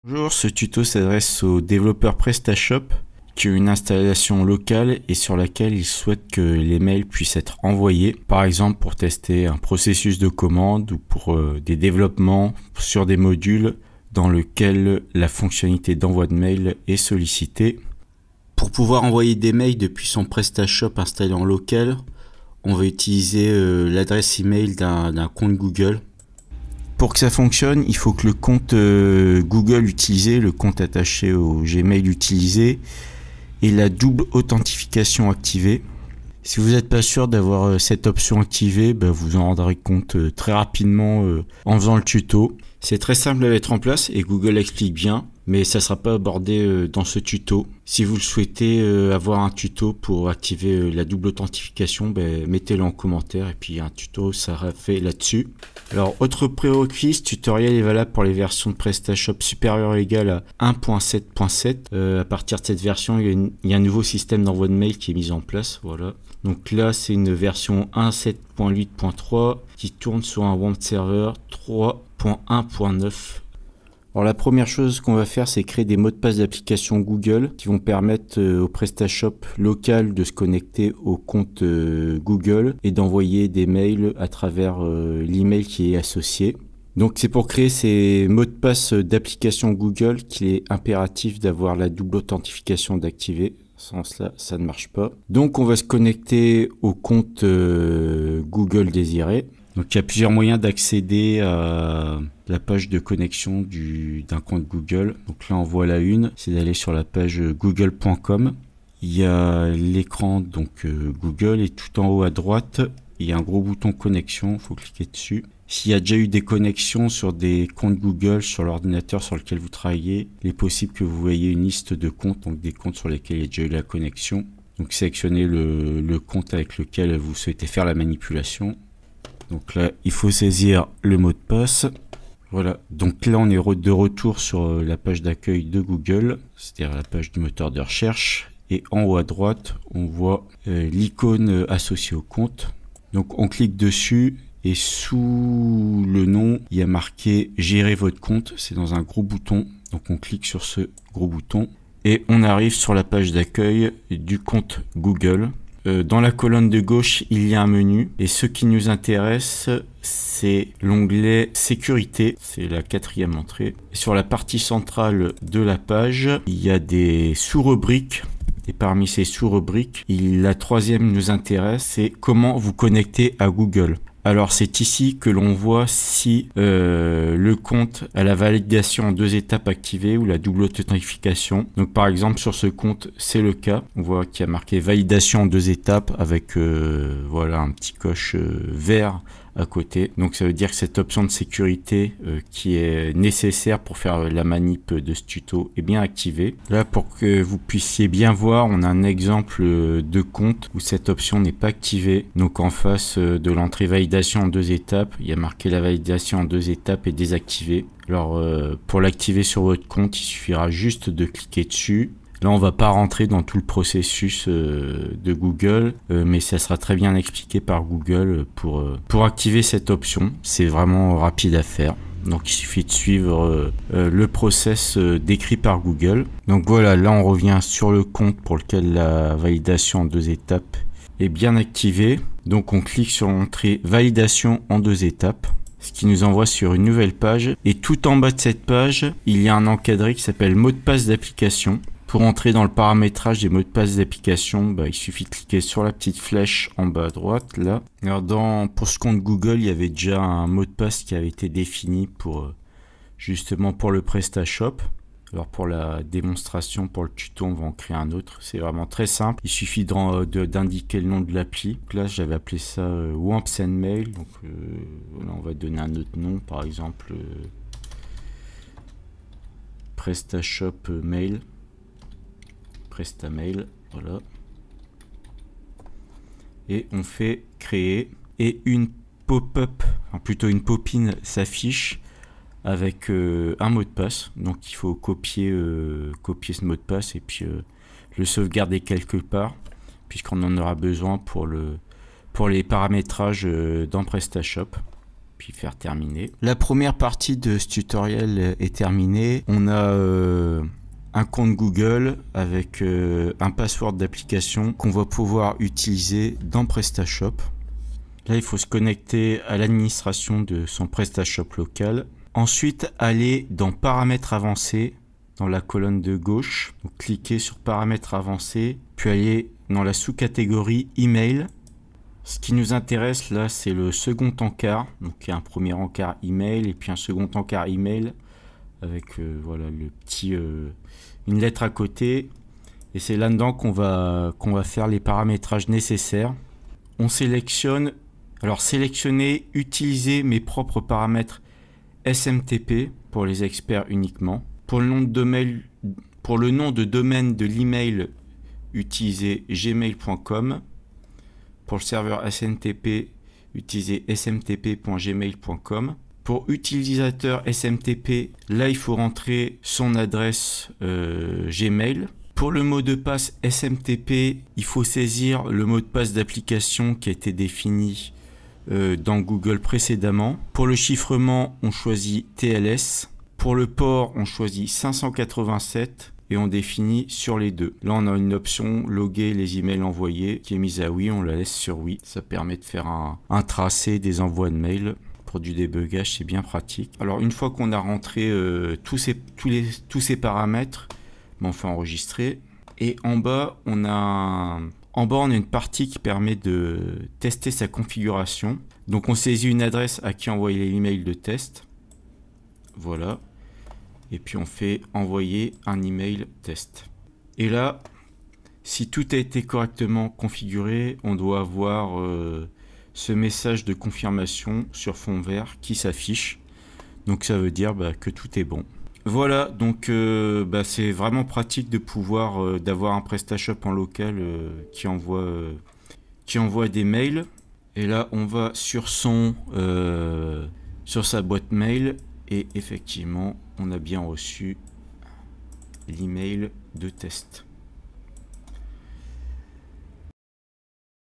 Bonjour, ce tuto s'adresse aux développeurs PrestaShop qui ont une installation locale et sur laquelle ils souhaitent que les mails puissent être envoyés, par exemple pour tester un processus de commande ou pour des développements sur des modules dans lesquels la fonctionnalité d'envoi de mail est sollicitée. Pour pouvoir envoyer des mails depuis son PrestaShop installé en local, on va utiliser l'adresse email d'un compte Google. Pour que ça fonctionne, il faut que le compte Google utilisé, le compte attaché au Gmail utilisé, ait la double authentification activée. Si vous n'êtes pas sûr d'avoir cette option activée, vous en rendrez compte très rapidement en faisant le tuto. C'est très simple à mettre en place et Google explique bien, mais ça ne sera pas abordé dans ce tuto. Si vous le souhaitez avoir un tuto pour activer la double authentification, mettez-le en commentaire et puis un tuto sera fait là-dessus. Alors, autre prérequis, ce tutoriel est valable pour les versions de PrestaShop supérieures ou égales à 1.7.7. À partir de cette version, il y a un nouveau système d'envoi de mail qui est mis en place. Voilà. Donc là, c'est une version 1.7.8.3 qui tourne sur un web server 3.1.9. Alors la première chose qu'on va faire, c'est créer des mots de passe d'application Google qui vont permettre au PrestaShop local de se connecter au compte Google et d'envoyer des mails à travers l'email qui est associé. Donc c'est pour créer ces mots de passe d'application Google qu'il est impératif d'avoir la double authentification d'activer. Sans cela, ça ne marche pas. Donc on va se connecter au compte Google désiré. Donc il y a plusieurs moyens d'accéder à la page de connexion d'un compte Google. Donc là on voit la une, c'est d'aller sur la page google.com. Il y a l'écran donc Google et tout en haut à droite, il y a un gros bouton connexion, il faut cliquer dessus. S'il y a déjà eu des connexions sur des comptes Google sur l'ordinateur sur lequel vous travaillez, il est possible que vous voyez une liste de comptes, donc des comptes sur lesquels il y a déjà eu la connexion. Donc sélectionnez le compte avec lequel vous souhaitez faire la manipulation. Donc là, il faut saisir le mot de passe. Voilà, donc là on est de retour sur la page d'accueil de Google, c'est-à-dire la page du moteur de recherche. Et en haut à droite, on voit l'icône associée au compte. Donc on clique dessus et sous le nom, il y a marqué gérer votre compte. C'est dans un gros bouton. Donc on clique sur ce gros bouton et on arrive sur la page d'accueil du compte Google. Dans la colonne de gauche, il y a un menu et ce qui nous intéresse, c'est l'onglet sécurité, c'est la quatrième entrée. Sur la partie centrale de la page, il y a des sous-rubriques et parmi ces sous-rubriques, la troisième nous intéresse, c'est comment vous connecter à Google. Alors c'est ici que l'on voit si le compte a la validation en 2 étapes activée ou la double authentification. Donc par exemple sur ce compte c'est le cas. On voit qu'il y a marqué validation en 2 étapes avec voilà un petit coche vert à côté. Donc ça veut dire que cette option de sécurité qui est nécessaire pour faire la manip de ce tuto est bien activée. Là pour que vous puissiez bien voir, on a un exemple de compte où cette option n'est pas activée. Donc en face de l'entrée validation en 2 étapes, il y a marqué la validation en 2 étapes est désactivée. Alors pour l'activer sur votre compte, il suffira juste de cliquer dessus. Là, on va pas rentrer dans tout le processus de Google, mais ça sera très bien expliqué par Google pour activer cette option. C'est vraiment rapide à faire. Donc, il suffit de suivre le process décrit par Google. Donc voilà, là, on revient sur le compte pour lequel la validation en 2 étapes est bien activée. Donc, on clique sur l'entrée validation en 2 étapes. Ce qui nous envoie sur une nouvelle page. Et tout en bas de cette page, il y a un encadré qui s'appelle mot de passe d'application. Pour entrer dans le paramétrage des mots de passe d'application, il suffit de cliquer sur la petite flèche en bas à droite, là. Alors pour ce compte Google, il y avait déjà un mot de passe qui avait été défini justement pour le PrestaShop. Alors pour la démonstration, pour le tuto, on va en créer un autre. C'est vraiment très simple. Il suffit d'indiquer le nom de l'appli. Là, j'avais appelé ça Wamp Send Mail. Donc là, on va donner un autre nom, par exemple PrestaShop Mail. PrestaMail, voilà. Et on fait créer et une pop-up, enfin plutôt une pop-in s'affiche avec un mot de passe. Donc il faut copier ce mot de passe et puis le sauvegarder quelque part puisqu'on en aura besoin pour les paramétrages dans PrestaShop. puis faire terminer. La première partie de ce tutoriel est terminée. On a un compte Google avec un password d'application qu'on va pouvoir utiliser dans PrestaShop. Là, il faut se connecter à l'administration de son PrestaShop local. Ensuite, aller dans Paramètres avancés, dans la colonne de gauche. Donc, cliquez sur Paramètres avancés, puis aller dans la sous-catégorie Email. Ce qui nous intéresse là, c'est le second encart. Donc, il y a un premier encart Email et puis un second encart Email avec voilà le petit une lettre à côté. Et c'est là-dedans qu'on va faire les paramétrages nécessaires. On sélectionne. Alors, sélectionner, utiliser mes propres paramètres SMTP pour les experts uniquement. Pour le nom de domaine de l'email, utilisez gmail.com. Pour le serveur SMTP, utilisez smtp.gmail.com. Pour utilisateur SMTP, là il faut rentrer son adresse Gmail. Pour le mot de passe SMTP, il faut saisir le mot de passe d'application qui a été défini dans Google précédemment. Pour le chiffrement, on choisit TLS. Pour le port, on choisit 587 et on définit sur les deux. Là, on a une option loguer les emails envoyés qui est mise à oui, on la laisse sur oui. Ça permet de faire un tracé des envois de mails. Pour du débugage, c'est bien pratique. Alors, une fois qu'on a rentré tous ces paramètres, on fait enregistrer. Et en bas, on a une partie qui permet de tester sa configuration. Donc, on saisit une adresse à qui envoyer l'email de test. Voilà. Et puis, on fait envoyer un email test. Et là, si tout a été correctement configuré, on doit avoir ce message de confirmation sur fond vert qui s'affiche. Donc, ça veut dire que tout est bon. Voilà, donc c'est vraiment pratique de pouvoir d'avoir un PrestaShop en local qui envoie des mails. Et là, on va sur sur sa boîte mail et effectivement, on a bien reçu l'email de test.